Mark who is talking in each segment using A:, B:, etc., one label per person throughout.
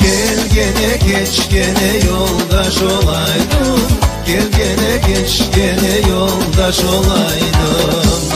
A: Gel gene geç gene yoldaş olaydım. Gel gene geç gene yoldaş olaydım.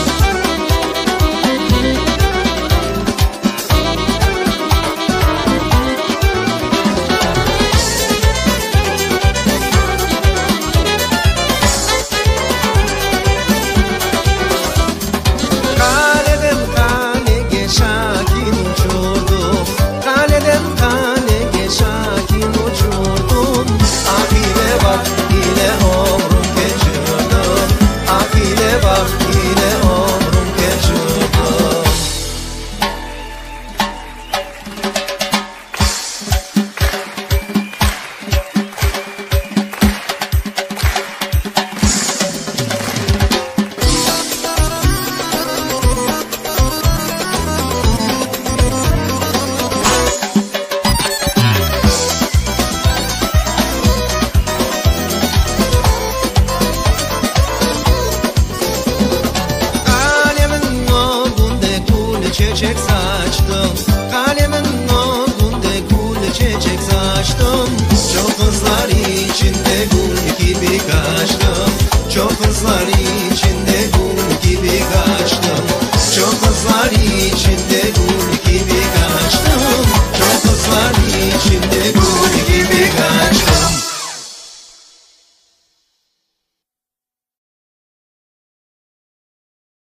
A: Çiçek saçtım, kalemin nurunda gül çiçek saçtım. Çok kızlar içinde gül gibi kaçtım.